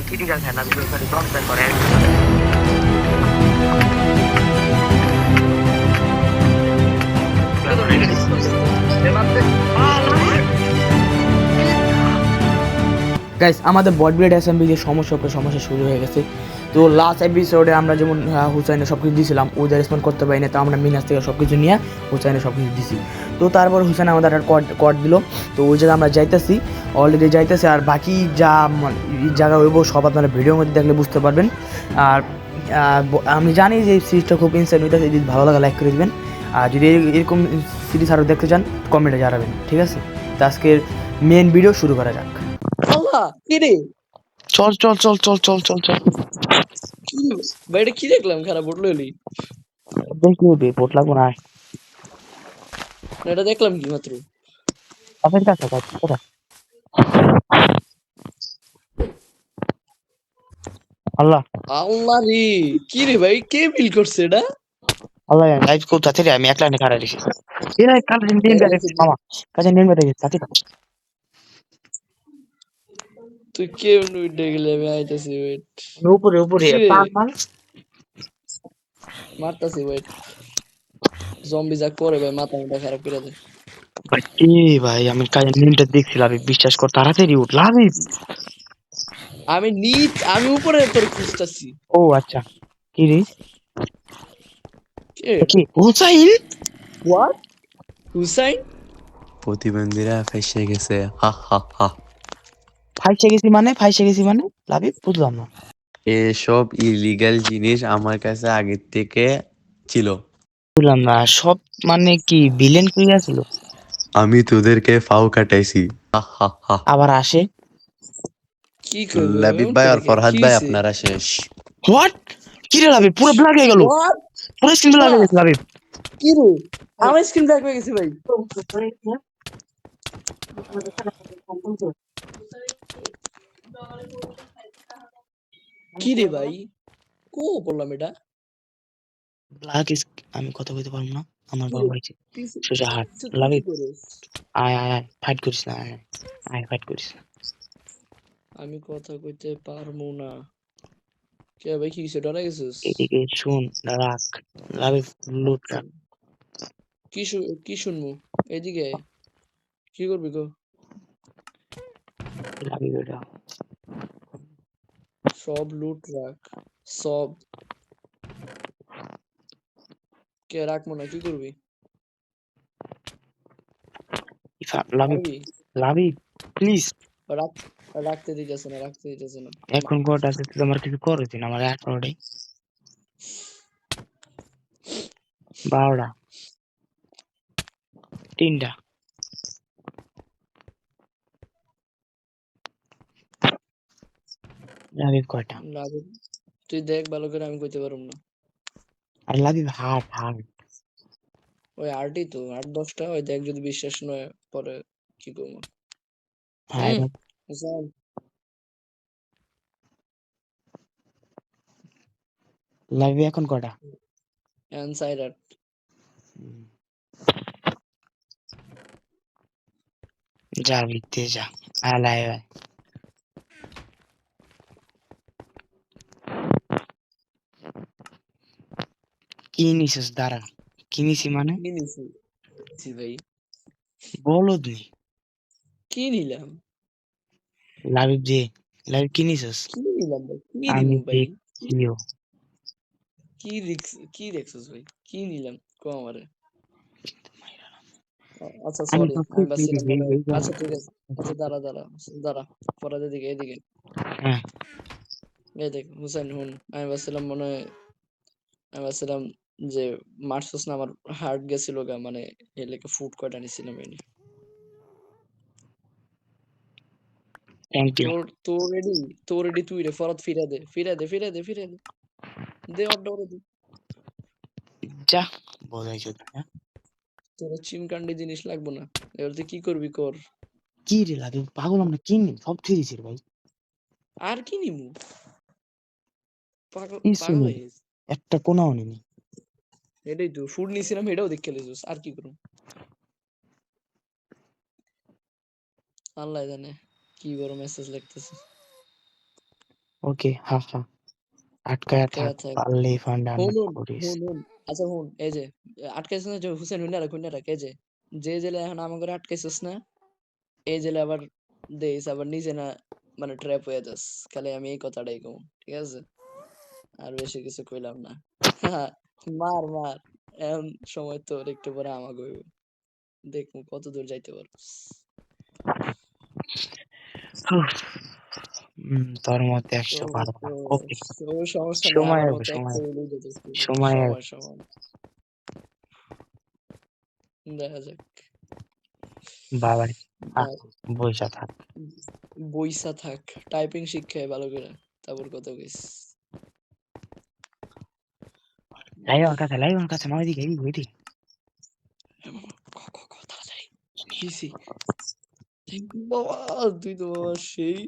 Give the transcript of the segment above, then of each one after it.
critical है ना video सारी compare करे গাইস আমাদের বডব্লেড অ্যাসেম্বলি যে সমস্যা শুরু হয়ে গেছে। তো লাস্ট এপিসোডে আমরা যেমন হুসাইনের সব কিছু দিয়েছিলাম, ওদের রেসপন্ড করতে পারি না, তো আমরা মিনাস থেকে সব কিছু নিয়ে হুসাইনের সব কিছু দিছি। তো তারপর হুসাইন আমাদের একটা কড দিল, তো ওই জায়গায় আমরা যাইতেছি, অলরেডি যাইতেছি। আর বাকি যা জায়গা হইব সব আপনারা ভিডিওর মধ্যে দেখলে বুঝতে পারবেন। আর আমি জানি যে সিরিজটা খুব ইনসাইড হইতেছে, যদি ভালো লাগে লাইক করে দেবেন, আর যদি এরকম সিরিজ আরও দেখতে চান কমেন্টে জানাবেন, ঠিক আছে? তো আজকের মেন ভিডিও শুরু করা যাক। আল্লাহ কি রে, চল চল চল চল চল চল চল বাইরে কি দেখলাম? খারাপ উঠলো এলি দেখি রিপোর্ট লাগবো না। এটা দেখলাম কি মাত্র। আপনার কাছে কথা আল্লাহ আল্লাহ রে, কি রে ভাই, কে বিল করছে এটা? আল্লাহ লাইভ খুব তাড়াতাড়ি আমি এক লাইনে খারাপ দিছি। এরা কাল দিন বেড়েছে মামা, কাছে নিন বেড়ে গেছে তাতে তুই কে উঠে গেলে আমি আইতাছি, ওয়েট। উপরে উপরে পাল পাল মারতাছি, ওয়েট। জম্বি যা করে ভাই, মাথা মাথা খারাপ করে দেয়। ভাই ভাই আমি কাজে নিনটা দেখছিলাম, বিশ্বাস কর তাড়াতাড়ি উঠলাম। আমি উপরে তোর খুঁজতাছি। ও আচ্ছা, কি রে কে? কি হুসাইন? হোয়াট? হুসাইন? প্রতিবন্ধীরা ফেসে গেছে, হা হা হা। ফাইসে গেছি মানে লাভি বুঝলাম না। এসব ইলিগাল জিনিস আমার কাছে আগের থেকে ছিল। বুঝলাম না সব, মানে কি ভিলেন কই আছিল? আমি তোদেরকে ফাও কাটাইছি, হা হা হা। আবার আসে কি করবে লাবিব ভাই আর ফরহাদ কি ভাই হইছে? আপনারা শেষ। হোয়াট? কি রে লাভি পুরো ব্ল্যাক হয়ে গেল, হোয়াট? পুরো স্ক্রিন ব্ল্যাক হয়ে গেছে লাভি। কি রে, আমার স্ক্রিন ব্ল্যাক হয়ে গেছে ভাই। কি রে ভাই, কো করলাম এটা? ব্ল্যাক ইজ, আমি কথা বলতে পারবো না, আমার বাবা হয়েছে সোজা হাট। তুই লাভি কি করিস? আয় আয় আয় ফাইট করিস না, আয় আয় ফাইট করিস না। আমি কথা কইতে পারবো না। কে ভাই, কি কিছু ডরা গেছিস? এদিকে শুন, রাখ লাভি লুট রাখ। কি শুনবো? এদিকে আয়। কি করবি গো? লাভি বেটা সব লুট রাখ, সব। কে রাখবো না, কি করবি? লাভি পারবি? লাভি প্লিজ। রাখ, রাখতে দিতেছে না, রাখতে দিতেছে না। এখন কটা আছে তুই আমার কিছু করেছি না, আমার 18টাই 12টা 3টা। লাভি কয়টা? লাভি, তুই দেখ ভালো করে, আমি কইতে পারবো না। আর লাভি হাট হাট ওই আটই তো, 8-10টা। ওই দেখ, যদি বিশ্বাস নয় পরে কি করবো। হ্যাঁ হুসাইন, লাভি এখন কটা? অ্যান্সার আট। যা ভিত্তি যা আলাই ভাই। কি নিছিস দাঁড়া, কি নিছি মানে কি নিছি? জি ভাই, বলদ নি কি নিলাম? লাভি যে লাভি কি নিছিস? কি নিলাম ভাই, কি আমি নিমু ভাই? দেখছিও কি দেখছিস ভাই, কি নিলাম কো আমারে? আচ্ছা আমি সরি, তো আমি খুব ভাবছিলাম দেখেছি মনে হয়। এই জন্য। আচ্ছা ঠিক আছে, আচ্ছা দাঁড়া দাঁড়া দাঁড়া, পরাদ এদিকে এদিকে। হ্যাঁ এই দেখ হুসাইন, হুন। আমি ভাবছিলাম মনে হয়, আমি ভাবছিলাম যে মারছস না, আমার হার্ট গেছিল গা, মানে এর লেগে ফুড কয়টা নিছিলাম এনে। Thank you. তোর রেডি তুই রে, ফরাদ ফিরা দে দে অর্ডার করে দে। যা বোঝাইছো না। তোর চিমকান্ডি জিনিস লাগবো না, এবার তুই কি করবি কর। কি রে লাভি পাগল, আমরা কিনি সব থ্রিছি ভাই। আর কি নিমু? পাগল কি পাগল শুনি হয়ে গেছে। একটা কোনাও নিনি। এটাই তো ফুড নিছিলাম, এটাও দেখে লিছিস, আর কি করুম? আল্লাহ জানে কি বড় মেসেজ লিখতেছে। ওকে, হা হা, আটকায়া থাক, আটকায়া থাক। পারলেই ফান্ডা না হুন, হুন, করিস। হুন, হুন। আচ্ছা হুন, এই যে আটকাইছিস না যে হুসেন হুইন্যা রাখ, এই যে জেলে এখন আমাগরে আটকাইছিস না, এই জেলে আবার দেইস আবার নিজে না মানে ট্র্যাপ হয়ে যাস। খালি আমি এই কথাটাই কমু। ঠিক আছে? আর বেশি কিছু কইলাম না। মার, মার। এখন সময় তোর, একটু পরে আমাগো হইব। দেখমু কতদূর যাইতে পারোস। উফ, তোর মধ্যে 100 তোর পারবো তো না। ওকে, তোর সমস্যা নেই। সময় আমার হবে, মতো সময় 100 হবে, হইলেই যথেষ্ট। সময় হবে। সময়। দেখা যাক। বাবারে, থাক, আর বইসা থাক। বইসা থাক। টাইপিং শিক্ষায় ভালো করে। তারপর কথা কইস। লাইভ আমার কাছে, মামা দিকে, এদিকে। এ মামা, ক তাড়াতাড়ি। কি হইছে? থ্যাংক ইউ বাবা। তুই তো বাবা সেই।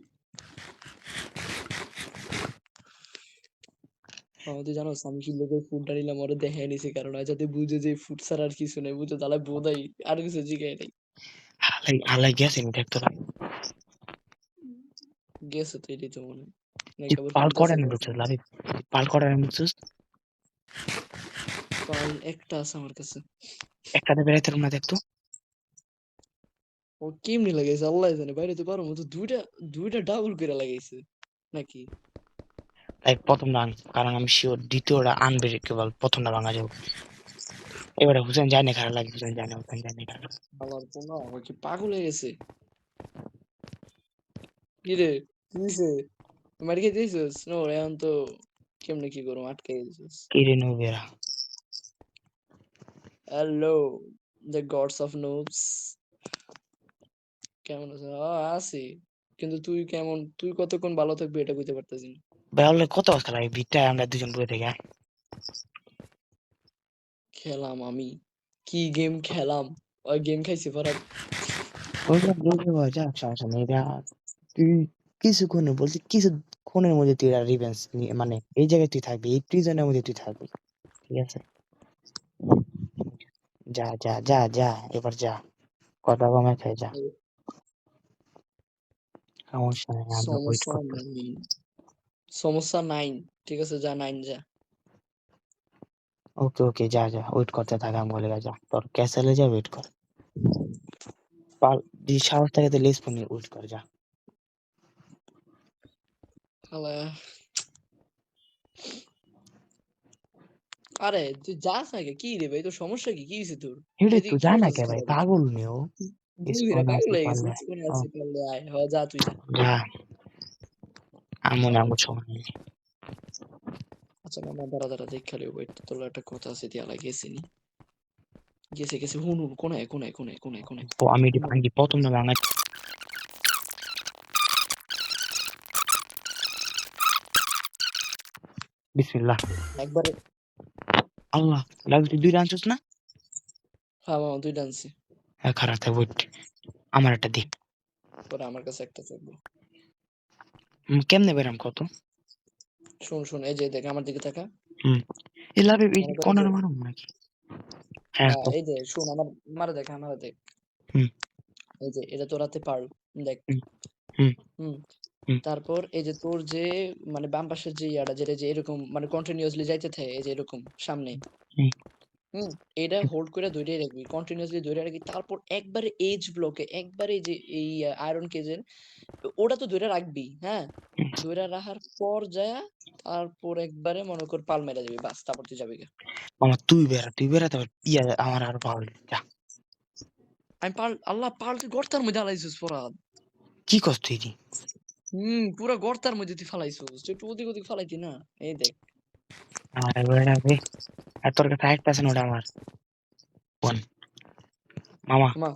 মামা তুই জানোস আমি কি লোকের ফুডটা নিলাম ওরে দেখাই নিছি, কারণ আজ যাতে বুঝে যে ফুড ছাড়া আর কিছু নাই, বুঝে তাহলে বোধাই আর কিছু জিগাই নাই। হালাই গেছে, আমি দেখতো না। গেছে তো এটাই তো মনে হয়। নাকি তুই আবার পাল ফুটতেছে করানি গেছে। বুঝছিস, লাভিব, পাল করানি বুঝছিস? পাল একটা আছে আমার কাছে। একটাতে বেড়াইতে না দেখতো। ও কেমনি লাগাইছে আল্লাহ জানে, বাইরে তো পারো মতো দুইটা ডাবল করে লাগাইছে নাকি। তাই প্রথম রান, কারণ আমি শিওর দ্বিতীয়টা আনব্রেকেবল, প্রথমটা ভাঙা যাবে। এবারে হুসেন যায় না, খারাপ লাগে, হুসেন যায় না, হুসেন যায় না, খারাপ লাগে। আবার পোনা ও কি পাগল হয়ে গেছে? কি রে, কি হইছে? মার খেয়ে দিয়েছিস? নো এখন তো কেমনে কি করবো, আটকে দিয়েছিস। কি রে নুবেরা, হ্যালো দ্য গডস অফ নোবস, কেমন আছো? আছি, কিন্তু তুই কেমন, তুই কতক্ষণ ভালো থাকবি এটা বুঝতে পারতেছি না। ভাই অলরেডি কত খেলা ভিড়টায় আমরা দুজন বয়ে থেকে। খেলাম আমি, কি গেম খেলাম? ওই গেম খাইছি ফরাত। যা, সমস্যা নেই যা। তুই কিছুক্ষণে বলছি, কিছুক্ষণের মধ্যে তুই রিভেন্স, মানে এই জায়গায় তুই থাকবি, এই প্রিজনের মধ্যে তুই থাকবি, ঠিক আছে? যা যা যা যা, এবার যা, কথা কমে খাই যা, সমস্যা নেই, আমরা ওয়েট সমস্যা করতেছি। নাই, সমস্যা নাই। ঠিক আছে, যা নাইন যা। ওকে ওকে, যা যা, ওয়েট করতে থাক, আমি বলে যা, তোর ক্যাসেলে যা, ওয়েট কর। পাল, যদি সাহস থাকে তো লেস পনি ওয়েট কর, যা। শালা, আরে তুই যাস আগে, কি রে ভাই, তোর সমস্যা কি, কি হয়েছে তোর? হেডে তো এদিকে কি যা না করতেছিস কে ভাই, খারাপ? পাগল নেও। বুঝিরা স্পন পাগল আছে হয়ে পারলে, গেছিস, কোনে ও আছে পারলে আয়, হ যা তুই যা। যা, আমন আমন সময় নেই। আচ্ছা মামা দাঁড়া দাঁড়া, দেখ খালি ওয়েট, তোর একটা কথা আছে দিয়া গেছে নি, গেছে হুন হুন, কোনায় কোনায় কোনায় কোনায় কোনায় আমি এটি হুন হুন। ভাঙ্গি, প্রথম না ভাঙা। বিসমিল্লাহ। একবারে। আল্লাহ, লাগবে তুই দুই রানছিস না? হ্যাঁ মামা তুই ডানছি। হ্যাঁ, খারাপ থাক, ওয়েট, আমার একটা দি। পরে আমার কাছে একটা থাকবো। কেমনে বেরাম কত? শোন শোন, এই যে দেখ আমার দিকে থাকা। হুম, এ লাভে এই মনে করে যে, কর্নার মারো নাকি? হ্যাঁ হ্যাঁ তো। এই যে শোন আমার দেখ, আমার দেখ। হুম এই যে এটা তোর হাতে পারল, দেখ। হুম হুম হুম। হুম তারপর এই যে তোর যে মানে বাম পাশের যে ইয়াটা, যেটা যে এরকম মানে কন্টিনিউয়াসলি যাইতে থাকে, এই যে এরকম সামনে। হুম হুম। এটা হোল্ড করে ধরে রাখবি, কন্টিনিউয়াসলি ধরে রাখবি, তারপর একবারে এজ ব্লকে, একবারে যে এই আয়রন কেজের ওটা তো ধরে রাখবি, হ্যাঁ। হুম। ধরে রাখার পর যায়, তারপর একবারে মনে কর পাল মেরে দিবি, বাস তারপর তুই যাবি গা। মামা তুই বেরা, তারপর ইয়া আমার আর পাওয়া যা। আমি পাল, আল্লাহ পাল তুই গর্তার মধ্যে আলাইছিস ফরাদ। কি কস তুই রে? পুরা গর্তার মধ্যে তুই ফালাইছিস, তুই একটু ওদিক ওদিক ফালাইতি না। এই দেখ। আমার বেড়া রে, আর তোর কাছে একটা আছে না, ওটা আমার বোন। মামা, মা।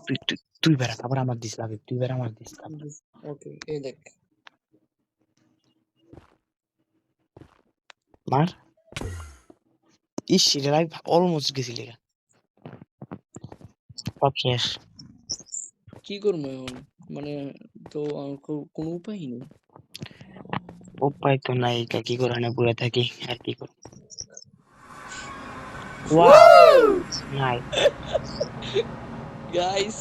তুই বেরা, তারপর আমার দিস লাগে, তুই বেরা আমার দিস তারপর। ওকে, এই দেখ। মার, ইস রে লাইভ অলমোস্ট গেছিল, সব শেষ। কি করবো এখন, মানে তো আমার কোনো উপায় নেই। উপায় তো নাই, কি করে না বয়ে থাকি, আর কি করব। ওয়াও, নাই। গাইস,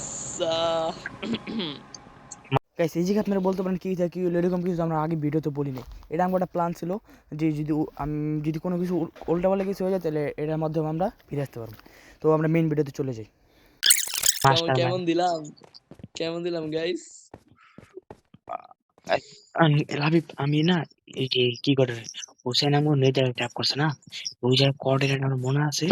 গাইস এই জায়গায় আপনারা বলতে পারেন কি হলো, এরকম কিছু আমরা আগে ভিডিওতে বলি নাই। এটা আমার একটা প্ল্যান ছিল যে যদি কোনো কিছু উল্টাপাল্টা কিছু হয়ে যায় তাহলে এটার মাধ্যমে আমরা ফিরে আসতে পারবো। তো আমরা মেইন ভিডিওতে চলে যাই। কেমন কেমন দিলাম, কেমন দিলাম গাইস? লাবিব আমি না এই যে কি করে হোসেন আমার নেটে ট্যাপ করছে না, ওই জায়গায় কোঅর্ডিনেট আমার মনে আছে,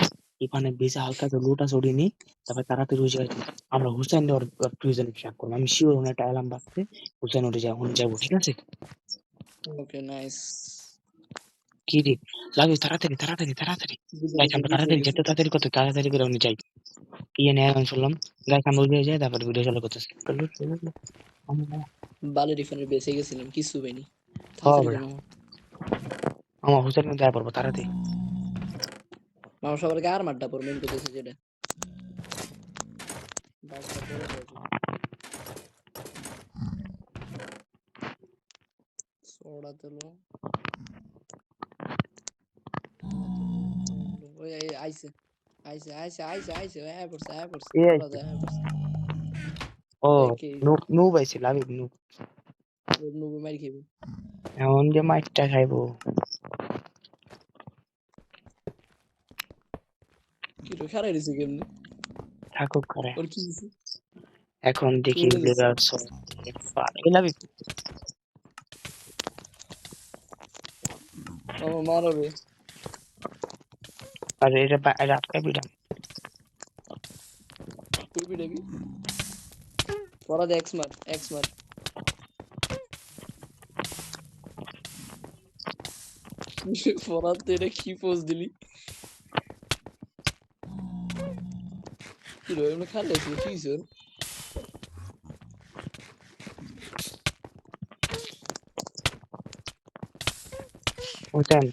এখানে বেশি হালকা তো লোটা সরিয়ে নি, তারপর তাড়াতাড়ি ওই জায়গায় আমরা হোসেন ওর প্রিজন ট্র্যাক করবো। আমি শিওর ওখানে একটা অ্যালার্ম বাজছে, হোসেন ওঠে যাবো যাবো, ঠিক আছে? Okay nice. কি রে লাবিব, তাড়াতাড়ি তাড়াতাড়ি তাড়াতাড়ি বুঝে গাইস, গেছি আমরা বুঝে তাড়াতাড়ি গেছি। যেতে তাড়াতাড়ি করতে তাড়াতাড়ি করে আমি যাই। কি নিয়ে এখন শুনলাম গাইস, আমরা ওই জায়গায় যাই, তারপর ভিডিও চালু করতেছি। বালি রিফানের বেঁচে গেছিলাম, কিছু পাইনি। হ্যাঁ তাড়াতাড়ি বেটা, করো মামা। আমার হোসেন দেওয়া পড়বো তাড়াতাড়ি। মামা সবার আগে আর মারটা পর মেন করতেছে যেটা বাসটা পরে যাবে। সোডা তেলো ওই আইছে আইছে আইছে আইছে আইছে আয় পড়ছে এই পড়া আইছে। যায় আয় পড়ছে। ও দেখে নুব আইছে, লাবিব নুব। ওর নুবে মারি খাইব। এমন যে মাইকটা খাইবো। কি রে খারাই দিছে কেমনে? থাকুক করে, ওর কি হইছে? এখন দেখি পড়ে গেছে। লাবিব। মামা মারাবে। আর এটা এটা আটকাই বিടാম। করবি নাকি? পড়া দে এক্স মার এক্স মার। পড়াতে এটা কি পোজ দিলি? কি রে এমন খারাই ছিল কি হইছে ওর? বুঝছেন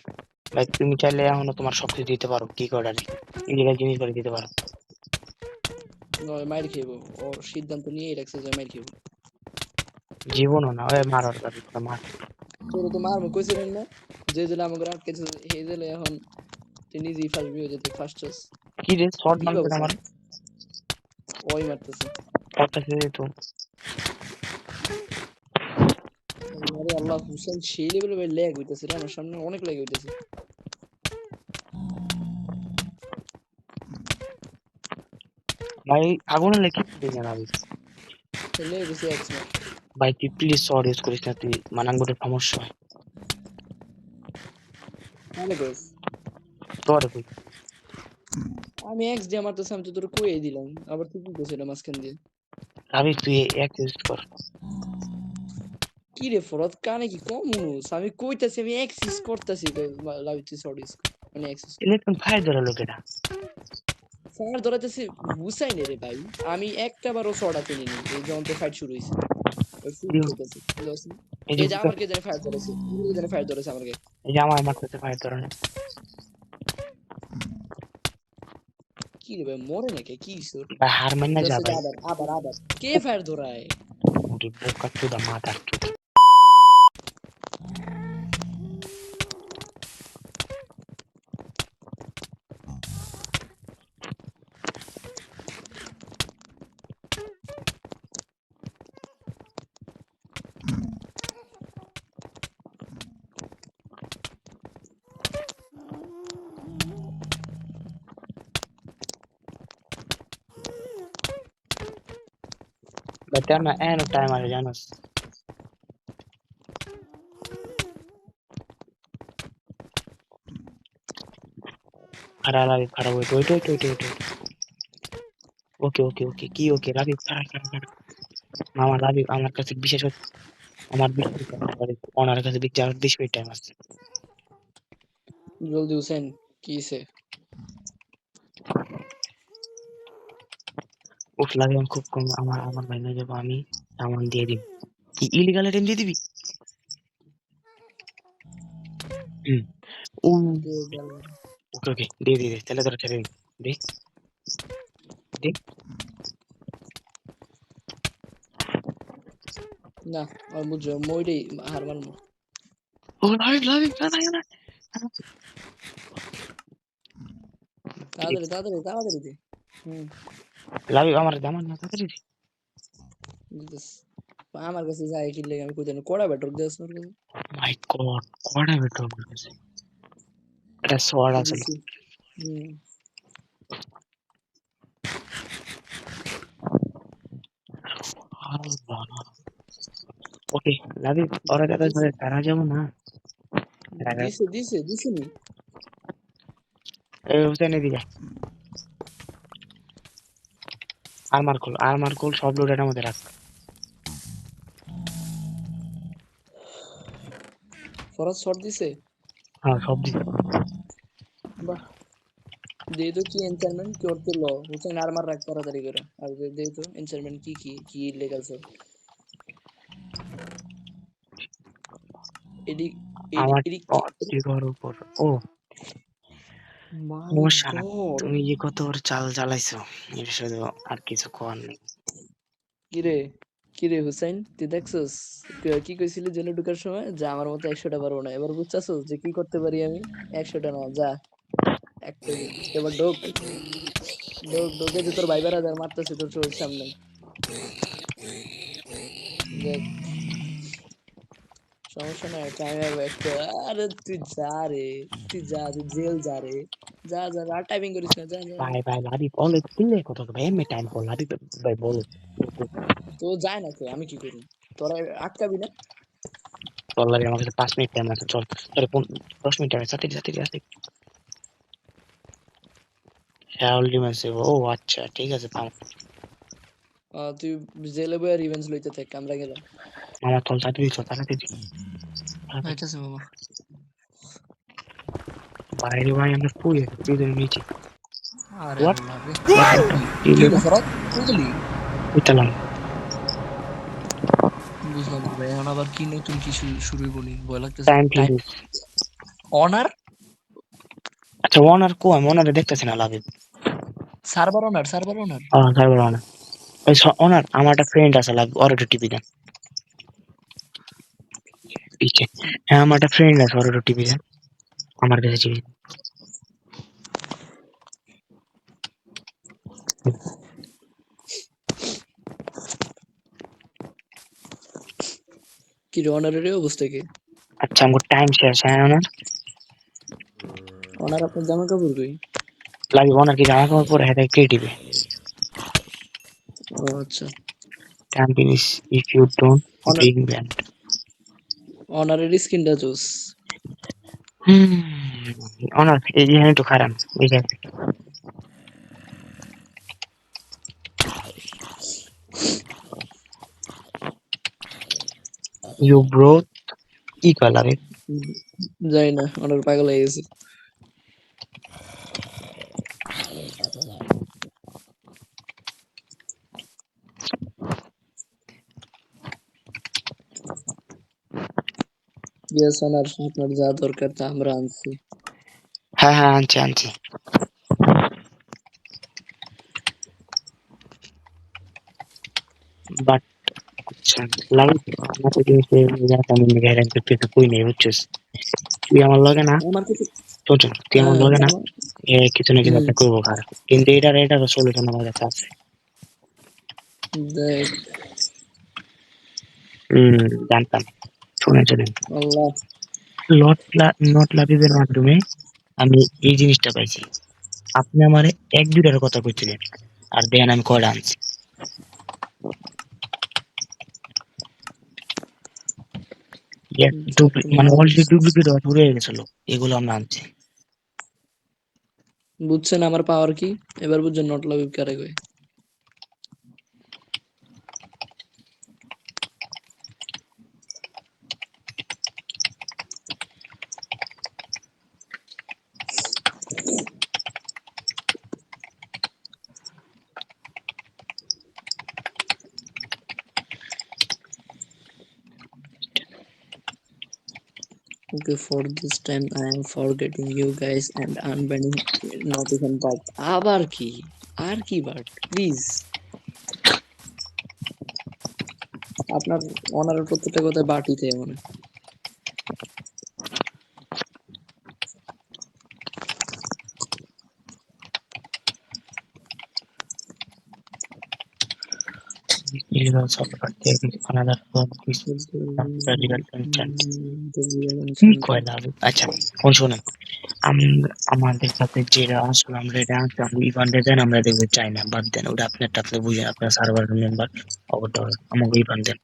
ভাই, তুমি চাইলে এখনো তোমার সবকিছু দিতে পারো, কি করে ইলিগাল জিনিস করে দিতে পারো। নয় মাইর খাইব। ওর সিদ্ধান্ত নিয়েই রাখছে যে মাইর খাইব। জীবনও না ওই মারার কাছে মার। তোর তো মারবো কইছিলেন না? যে জেলে আমাকে আটকেছে সেই জেলে এখন তুই নিজেই ফাঁসবি হয়ে যেতে ফার্স্ট চয়েস। কি রে শর্ট কি মারবে ব্যবস্থা? আমার ওই মারতেছে। কথা ছেড়ে তো। আরে আল্লাহ হুসেন সেই লেভেলে ভাই ল্যাগ হইতেছে রে আমার সামনে অনেক ল্যাগ হইতেছে। ভাই আগুনে লেগে দিই না ভাই। ল্যাগ হইছে এক্স মার। ভাই তুই প্লিজ শর্ট ইউজ করিস না, তুই মানাঙ্গটের সমস্যা হয় মানে কইস তোর কই। আমি এক্স দিয়ে মারতেছি আমি তো তোর কইই দিলাম আবার তুই কি কইছিস মাঝখান দিয়ে? ভাবি তুই এক ইউজ কর। কি রে ফরদ কানে কি কম মনুস আমি কইতাছি আমি এক্স ইউজ করতেছি লাইট সরি মানে এক্স ইউজ কর। ইলেকট্রন ফায়ার ধরে লোকেরা। ফায়ার ধরাইতেছি হুসাইনে রে ভাই। আমি একটা বারও সরাতে নিনি এই যখন থেকে ফাইট শুরু হইছে। ওই ফুল হইতেছে বুঝছ? এই যে এই যে আমার কে জানি ফায়ার ধরেছে এই যে জানি ফায়ার ধরেছে আমার কে। এই যে আমার মারতেছে ফায়ার ধরে না। কি রে ভাই মরে নাকি কি হইছে? ভাই হার মান না যা জাস্ট ভাই। আবার আবার আবার কে ফায়ার ধরায়? ওরে বোকা চোদা মাথার চোদ। ভাই তার না এন টাইম আছে জানোস। খারাপ লাগে, খারাপ wait wait wait wait wait. Okay okay okay কি ওকে রাবিব, খারাপ খারাপ খারাপ। আমার রাবিব আমার কাছে বিশেষ আমার ওনার কাছে দেখছি আর 20 মিনিট টাইম আছে। জলদি হুসেন কি হইছে? উফ লাগে আমার খুব কম, আমার আমার ভাই না যাবো আমি সামান দিয়ে দিই। কি ইলিগাল আইটেম দিয়ে দিবি? হুম। ও দে গেল। ওকে ওকে দিয়ে দিয়ে দে তাহলে তোরা ছেড়ে দে দে। না আর বুঝছো মইটাই হার মানবো। ও লাভিব লাভিব না না না। তাড়াতাড়ি তাড়াতাড়ি তাড়াতাড়ি দে। হুম লাভিব আমার দামান না তাড়াতাড়ি দে। বুঝতেছি। আমার কাছে যায় কি লেগে আমি কই জানি কড়া ব্যাটর দেস ওর কাছে। মাই গড, কয়টা বেটো আমার কাছে? এটা সোয়ার্ড এই আছে। দিছি। হুম। আল্লাহ। ওকে, লাভি ওরা কথা ধরে তারা যাবো না। দিছে নি? এই হুসেন এদিকে। আর্মার খোল সব লোড এর মধ্যে রাখ। ফরাজ শট দিছে? হ্যাঁ, সব দিছে। বাহ! দে তো কি এনচারমেন্ট করতে ল হুসেন আর্মার রাখ তাড়াতাড়ি করে আর দে তো এনচারমেন্ট কি ইলিগাল সব এডি এডি আমার এডি টিগর উপর। ও মাই ও শালা, গড তুমি যে কত বড় চাল চালাইছো, এটা শুধু আর কিছু করার নেই। কিরে কিরে হুসাইন তুই দেখছস কি কইছিলি জেলে ঢুকার সময় যে আমার মতো 100টা পারবো না এবার বুঝছাসস যে কি করতে পারি আমি 100টা না যা একটাই এবার ঢোকে যে তোর ভাই বেড়াদার মারতেছে তোর চোখের সামনে দেখ সমস্যা নাই টাইম হবে একটা আরে তুই জেল যা রে যা আর টাইপিং করিস না যা ভাই ভাই লাভি বলে দিলে কত এমনি টাইম কল লাভি ভাই বলো। তো যায় না কে আমি কি করি তোরা আটকাবি না চল লাগে আমার কাছে 5 মিনিট টাইম আছে, চল। সরি 10 মিনিট টাইম আছে, সাথে সাথে সাথে। হ্যাঁ অলরেডি মেসেজ। ও আচ্ছা ঠিক আছে, থাম। তুই জেলে বইয়া রিভেঞ্জ লইতে থাক আমরা গেলাম আমার চল সাথে দিচ্ছ তাড়াতাড়ি। আইতাছে মামা বাইরে ভাই আমরা পুড়ে দুজন নিচে। আরে হোয়াট আল্লাহ রে কি কি হলো লেখা? ফরাত কই গেলি উঠলাম। বুঝলাম না ভাই এখন আবার কি নতুন কি শুরু হইব নি ভয় লাগতেছে টাইম টাইম ফিনিশ। অনার আচ্ছা ওনার কো আমি ওনারে দেখতেছি না লাভি। সার্ভার অনার হ্যাঁ সার্ভার ওনার। ওই ওনার আমার একটা ফ্রেন্ড আছে লাভি, ওর একটু টিপি দেন পিছে। হ্যাঁ আমার একটা ফ্রেন্ড আছে, ওর একটু টিপি দেন আমার কাছে টিপি। কি রে অনারের এই অবস্থা কি আচ্ছা আমার টাইম শেষ। হ্যাঁ ওনার অনার আপনার জামা কাপড় কই লাভি ওনার কি জামা কাপড় পরে হ্যাঁ কে টিপে। ও আচ্ছা time finish if you don't Honor being band. অনারের স্কিনটা জোস হুম ওনার এই হ্যাঁ একটু খারাপ এই যে ইউ ব্রো কি কালারে। যাই না অনার পাগল হয়ে গেছে ইয়েস অনার আপনার যা দরকার তা আমরা আনছি হ্যাঁ হ্যাঁ আনছি আনছি। বাট আচ্ছা লাগে আমাকে জিনিসে যাতে আমি গ্যারান্টি করতে তো কই নেই বুঝছিস। তুই আমার লগে না, আমার কাছে শোন তুই আমার হ্যাঁ লগে না, আমার কিছু না কিছু হুম একটা করবো খারাপ, কিন্তু এটার সলিউশন আমার কাছে আছে। দেখ জানতাম। শুনে চলেন আল্লাহ নট লাভিবের মাধ্যমে আমি এই জিনিসটা পাইছি। আপনি আমারে 1-2টার কথা কইছিলেন আর দেন আমি কয়টা আনছি। মানে অলরেডি ডুপ্লিকেট হওয়া শুরু হয়ে গেছিল, এগুলো আমরা আনছি। বুঝছেন আমার পাওয়ার কি এবার বুঝছেন নট লাভ কারে কই Okay, for this time I am forgetting you guys and unbanning notification but আবার কি আর কি বাট প্লিজ আপনার অনারের প্রত্যেকটা কথায় বাটিতে মনে illegal software taking another phone is legal content কি কয় লাভ আচ্ছা কোন শুনেন আমাদের সাথে যেটা আসলে আমরা এটা আনতাম ইভান্টে দেন আমরা দেখবো চাই না বাদ দেন ওটা আপনার টাকলে বুঝে আপনার সার্ভার মেম্বার অবটা আমাকে ইভান্ট দেন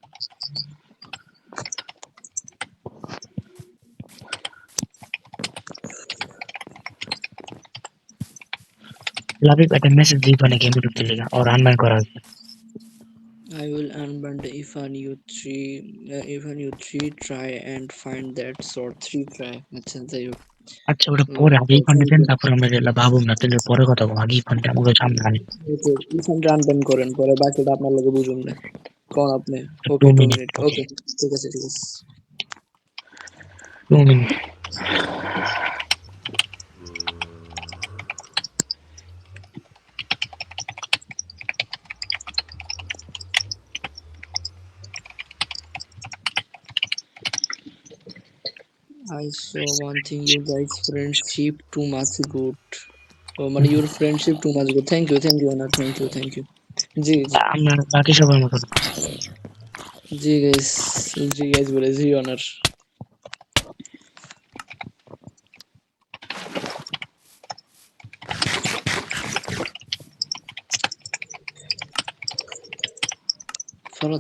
লাভিক একটা মেসেজ দিই মানে গেম ঢুকতে লেগে আর আনব্যান করা হয়েছে I will unban the Ifan you three try and find that sort 3 try. আচ্ছা যাই হোক আচ্ছা ওটা পরে আগে ইভান্ট দেন তারপর আমরা যেটা ভাবুন না তাহলে পরে কথা বলবো আগে ইভান্ট আমাকে সামনে আনি ইফানটা আনব্যান করেন পরে বাকিটা আপনার লগে বুঝুন না কোন আপনি ওকে 2 2 মিনিট মিনিট ওকে ঠিক আছে 2 minute I saw one thing, you guys friendship too much good. Oh, মানে your friendship too much good. Thank you, Anna. Thank you. জি আমরা বাকি সবার মতন জি guys বলে জি অনার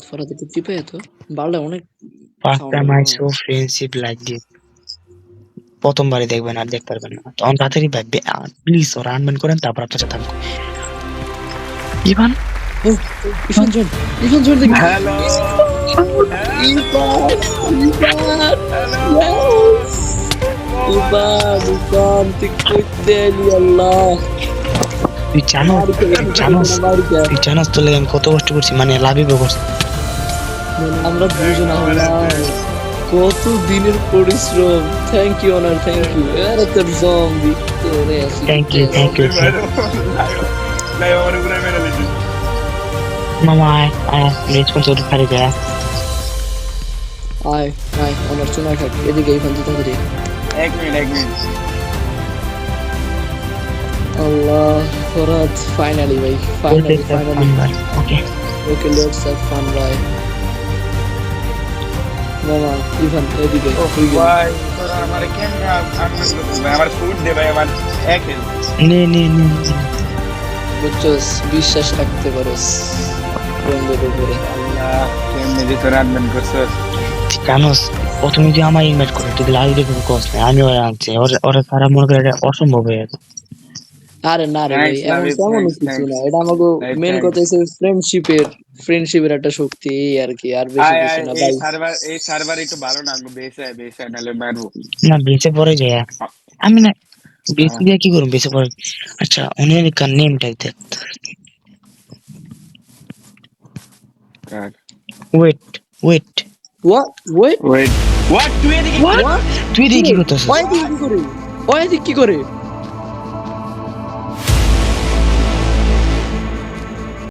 ফরাদ একটু টিপে তো বালটা অনেক first time I saw friendship like this প্রথমবারই দেখবেন আর দেখতে পারবেন না তখন তাড়াতাড়ি ভাববে প্লিজ ওরা আনবেন করেন তারপর আপনার সাথে থাকবো ইভান ইফান জন দেখি হ্যালো ইফান তুই কইতে এলি আল্লাহ তুই জানোস তোলে আমি কত কষ্ট করছি মানে লাভিব করছি আমরা দুজন কত দিনের পরিশ্রম thank you honour thank you আরে তোর জম্বি তোরে থ্যাংক ইউ নাই আমার উপরে মেরে দিছি মামা আয় প্লিজ কোন তোর খালি যা আয় অনার শোনা খাক এদিকে ইফান তুই তাড়াতাড়ি এক মিনিট আল্লাহ ফরাদ ফাইনালি ভাই finally okay okay let's have fun ভাই মামা ইভান এদিকে তুই গেলি। ভাই তোরা আমার ক্যামেরা আনবেন ভাই আমার ফুড দে ভাই আমার এক নে বুঝছস বিশ্বাস রাখতে পারোস বন্ধুর উপরে আল্লাহ কেমনে যে তোরা আনবেন করছস জানোস প্রথমে যে আমার ইনভাইট করে তুই লাইভ দেখে কস না আমি ওরা আনছি ওরা তারা মনে করে এটা অসম্ভব হয়ে গেছে আরে না রে ভাই Thanks, এমন Navid, তেমন thanks, কিছু না thanks. এটা আমাকে Right, মেন thanks. কথা হচ্ছে ফ্রেন্ডশিপের একটা শক্তি এই আর কি আর বেশি কিছু না ভাই এই সার্ভার একটু ভালো না বেসে নালে মারবো না বেঁচে পড়ে যায় আমি না বেঁচে দিয়ে কি করবো বেঁচে পড়ে আচ্ছা উনি কার নেমটা দিতে ওয়েট ওয়েট ওয়েট তুই এদিকে তুই দেখি কি করতেছিস ওই কি করে